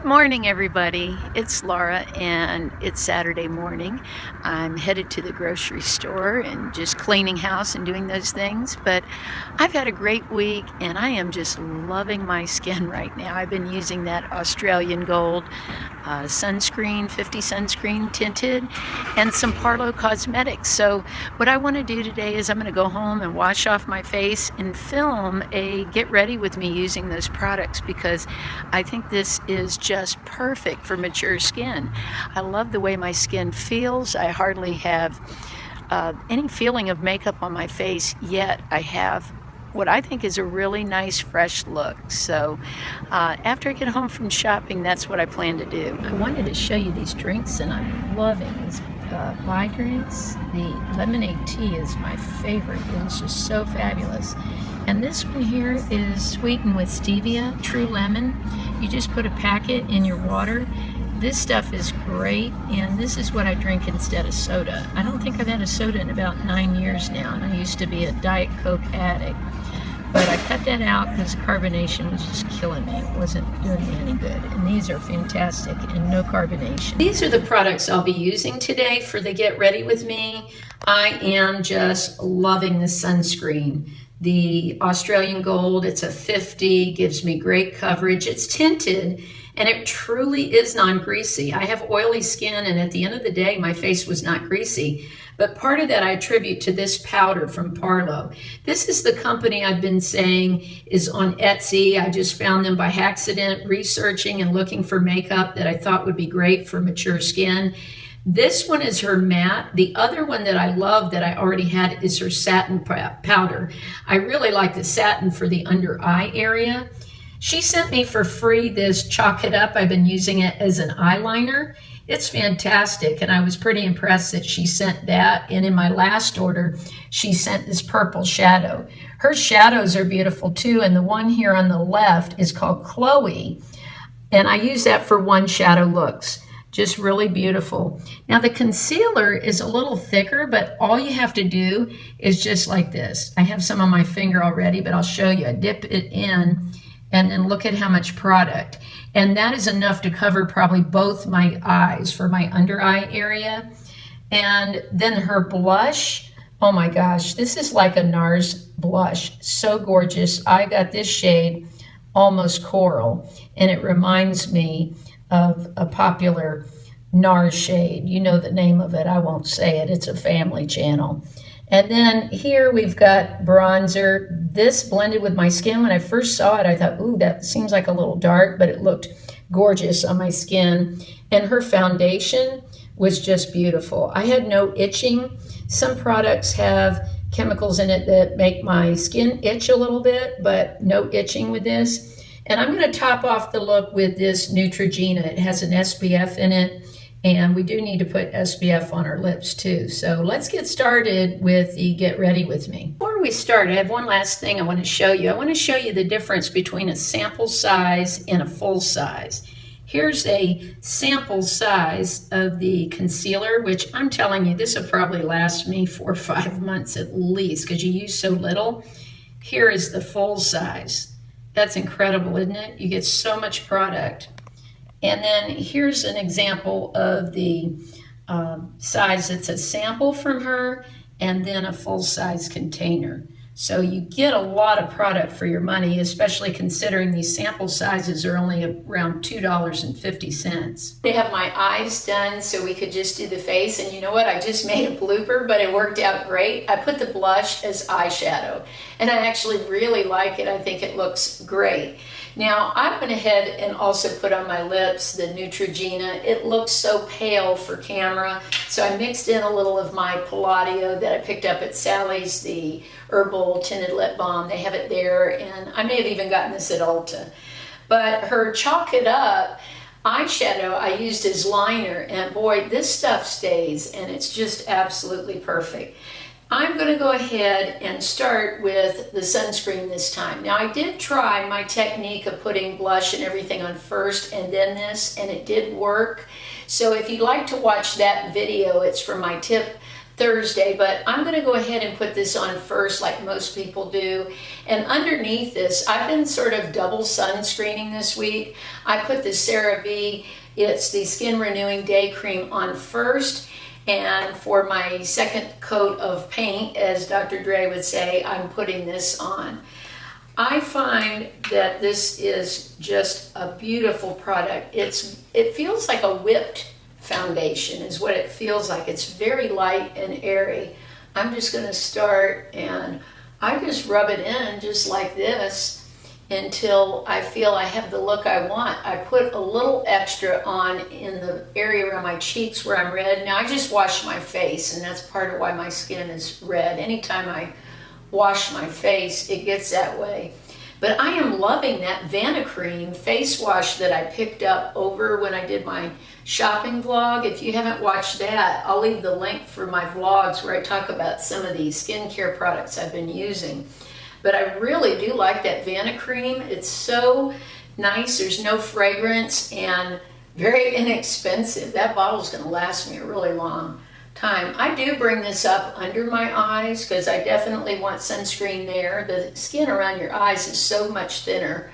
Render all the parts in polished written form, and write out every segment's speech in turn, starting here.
Morning, everybody. It's Laura, and it's Saturday morning. I'm headed to the grocery store and just cleaning house and doing those things. But I've had a great week, and I am just loving my skin right now. I've been using that Australian Gold sunscreen, 50 sunscreen tinted, and some Parlo cosmetics. So what I want to do today is I'm going to go home and wash off my face and film a get ready with me using those products, because I think this is just perfect for mature skin. I love the way my skin feels. I hardly have any feeling of makeup on my face, yet I have what I think is a really nice fresh look. So after I get home from shopping, that's what I plan to do. I wanted to show you these drinks, and I'm loving these Bai drinks. The lemonade tea is my favorite. It's just so fabulous. And this one here is sweetened with stevia, true lemon. You just put a packet in your water. This stuff is great, and this is what I drink instead of soda. I don't think I've had a soda in about 9 years now, and I used to be a Diet Coke addict. But I cut that out because carbonation was just killing me. It wasn't doing me any good. And these are fantastic and no carbonation. These are the products I'll be using today for the Get Ready With Me. I am just loving the sunscreen. The Australian Gold, it's a 50, gives me great coverage. It's tinted, and it truly is non-greasy. I have oily skin, and at the end of the day, my face was not greasy. But part of that I attribute to this powder from Parlo. This is the company I've been saying is on Etsy. I just found them by accident, researching and looking for makeup that I thought would be great for mature skin. This one is her matte. The other one that I love that I already had is her satin powder. I really like the satin for the under eye area. She sent me for free this Chalk It Up. I've been using it as an eyeliner. It's fantastic, and I was pretty impressed that she sent that. And in my last order, she sent this purple shadow. Her shadows are beautiful too, and the one here on the left is called Khloe, and I use that for one shadow looks. Just really beautiful. Now the concealer is a little thicker, but all you have to do is just like this. I have some on my finger already, but I'll show you. I dip it in, and then look at how much product. And that is enough to cover probably both my eyes for my under eye area. And then her blush, oh my gosh, this is like a NARS blush. So gorgeous. I got this shade, Almost Coral, and it reminds me of a popular NARS shade. You know the name of it. I won't say it. It's a family channel. And then here we've got bronzer. This blended with my skin. When I first saw it, I thought, ooh, that seems like a little dark, but it looked gorgeous on my skin. And her foundation was just beautiful. I had no itching. Some products have chemicals in it that make my skin itch a little bit, but no itching with this. And I'm going to top off the look with this Neutrogena. It has an SPF in it, and we do need to put SPF on our lips too. So let's get started with the Get Ready With Me. Before we start, I have one last thing I want to show you. I want to show you the difference between a sample size and a full size. Here's a sample size of the concealer, which I'm telling you, this will probably last me 4 or 5 months at least because you use so little. Here is the full size. That's incredible, isn't it? You get so much product. And then here's an example of the size that's a sample from her, and then a full-size container. So you get a lot of product for your money, especially considering these sample sizes are only around $2.50. They have my eyes done, so we could just do the face. And you know what? I just made a blooper, but it worked out great. I put the blush as eyeshadow, and I actually really like it. I think it looks great. Now, I went ahead and also put on my lips the Neutrogena. It looks so pale for camera, so I mixed in a little of my Palladio that I picked up at Sally's, the herbal tinted lip balm. They have it there, and I may have even gotten this at Ulta. But her Chalk It Up eyeshadow I used as liner, and boy, this stuff stays, and it's just absolutely perfect. I'm going to go ahead and start with the sunscreen this time. Now, I did try my technique of putting blush and everything on first and then this, and it did work. So if you'd like to watch that video, it's from my tip Thursday, but I'm going to go ahead and put this on first like most people do. And underneath this, I've been sort of double sunscreening this week. I put the CeraVe, it's the Skin Renewing Day Cream, on first. And for my second coat of paint, as Dr. Dre would say, I'm putting this on. I find that this is just a beautiful product. It feels like a whipped foundation is what it feels like. It's very light and airy. I'm just going to start, and I just rub it in just like this until I feel I have the look I want. I put a little extra on in the area around my cheeks where I'm red. Now I just wash my face, and that's part of why my skin is red. Anytime I wash my face, it gets that way. But I am loving that Vanicream face wash that I picked up over when I did my shopping vlog. If you haven't watched that, I'll leave the link for my vlogs where I talk about some of these skincare products I've been using. But I really do like that Vanicream. It's so nice. There's no fragrance and very inexpensive. That bottle's going to last me a really long time. I do bring this up under my eyes because I definitely want sunscreen there. The skin around your eyes is so much thinner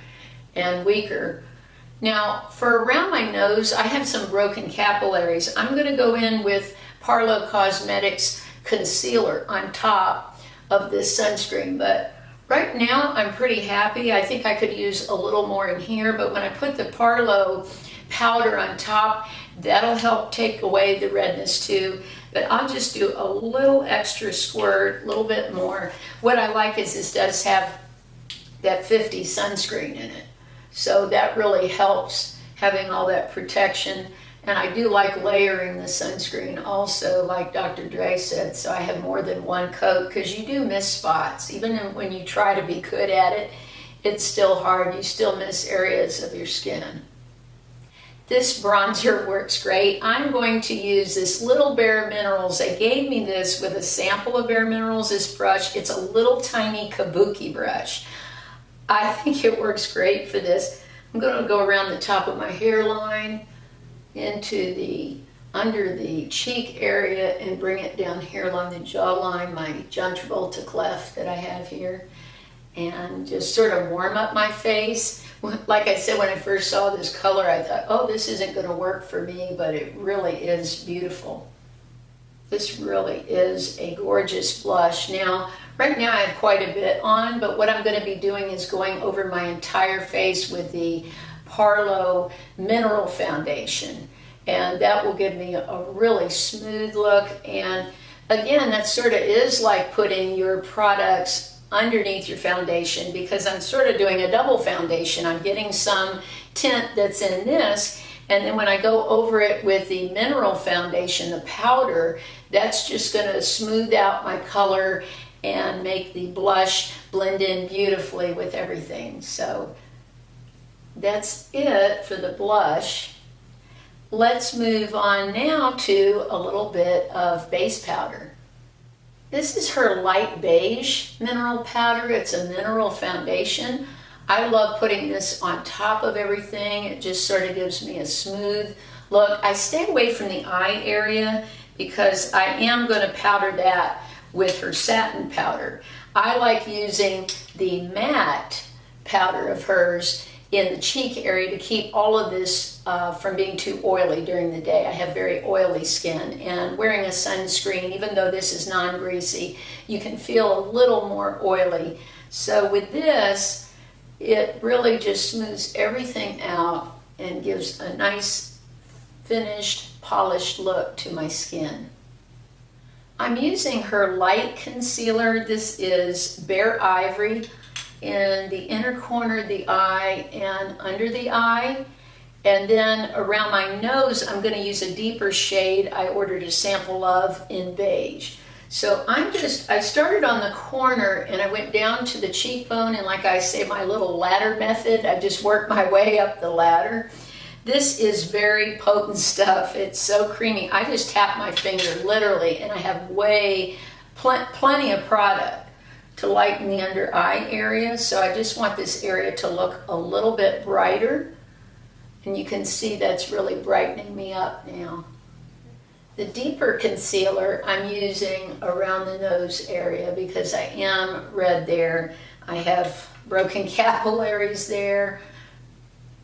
and weaker. Now for around my nose, I have some broken capillaries. I'm going to go in with Parlo Cosmetics concealer on top of this sunscreen, but right now I'm pretty happy. I think I could use a little more in here, but when I put the Parlo powder on top, that'll help take away the redness too. But I'll just do a little extra squirt, a little bit more. What I like is this does have that 50 sunscreen in it. So that really helps having all that protection. And I do like layering the sunscreen also, like Dr. Dre said, so I have more than one coat, because you do miss spots. Even when you try to be good at it, it's still hard. You still miss areas of your skin. This bronzer works great. I'm going to use this little Bare Minerals. They gave me this with a sample of Bare Minerals, this brush. It's a little tiny kabuki brush. I think it works great for this. I'm going to go around the top of my hairline into the under the cheek area and bring it down here along the jawline, my John Travolta cleft that I have here, and just sort of warm up my face. Like I said, when I first saw this color, I thought, oh, this isn't going to work for me, but it really is beautiful. This really is a gorgeous blush. Now, right now I have quite a bit on, but what I'm going to be doing is going over my entire face with the Parlo Mineral Foundation, and that will give me a really smooth look. And again, that sort of is like putting your products underneath your foundation, because I'm sort of doing a double foundation. I'm getting some tint that's in this, and then when I go over it with the mineral foundation, the powder, that's just going to smooth out my color and make the blush blend in beautifully with everything. So that's it for the blush. Let's move on now to a little bit of base powder. This is her light beige mineral powder. It's a mineral foundation. I love putting this on top of everything. It just sort of gives me a smooth look. I stay away from the eye area because I am going to powder that with her satin powder. I like using the matte powder of hers in the cheek area to keep all of this from being too oily during the day. I have very oily skin, and wearing a sunscreen, even though this is non-greasy, you can feel a little more oily. So with this, it really just smooths everything out and gives a nice finished, polished look to my skin. I'm using her light concealer. This is Bare Ivory in the inner corner of the eye and under the eye. And then around my nose, I'm going to use a deeper shade I ordered a sample of in Beige. So I started on the corner and I went down to the cheekbone, and like I say, my little ladder method, I just worked my way up the ladder. This is very potent stuff. It's so creamy. I just tap my finger literally, and I have plenty of product to lighten the under eye area. So I just want this area to look a little bit brighter. And you can see that's really brightening me up now. The deeper concealer I'm using around the nose area because I am red there. I have broken capillaries there,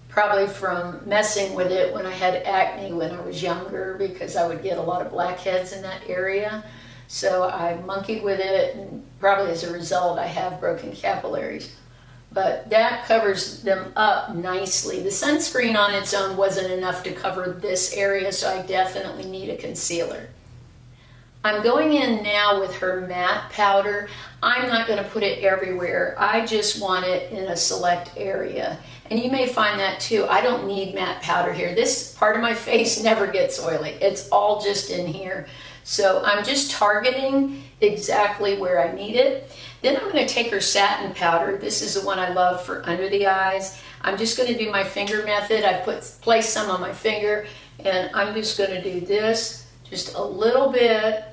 probably from messing with it when I had acne when I was younger, because I would get a lot of blackheads in that area. So I monkeyed with it, and probably as a result I have broken capillaries. But that covers them up nicely. The sunscreen on its own wasn't enough to cover this area, so I definitely need a concealer. I'm going in now with her matte powder. I'm not going to put it everywhere. I just want it in a select area. And you may find that too. I don't need matte powder here. This part of my face never gets oily. It's all just in here. So I'm just targeting exactly where I need it. Then I'm going to take her satin powder. This is the one I love for under the eyes. I'm just going to do my finger method. I placed some on my finger, and I'm just going to do this just a little bit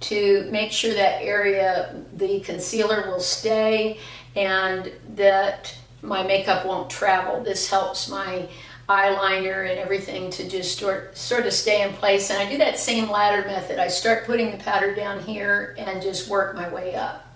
to make sure that area, the concealer will stay and that my makeup won't travel. This helps my eyeliner and everything to just sort of stay in place. And I do that same ladder method. I start putting the powder down here and just work my way up.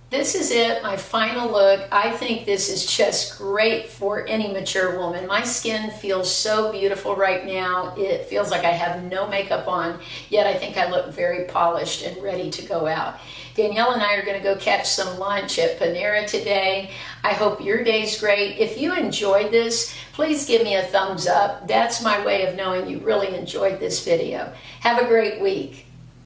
This is it, my final look. I think this is just great for any mature woman. My skin feels so beautiful right now. It feels like I have no makeup on, yet I think I look very polished and ready to go out. Danielle and I are going to go catch some lunch at Panera today. I hope your day's great. If you enjoyed this, please give me a thumbs up. That's my way of knowing you really enjoyed this video. Have a great week.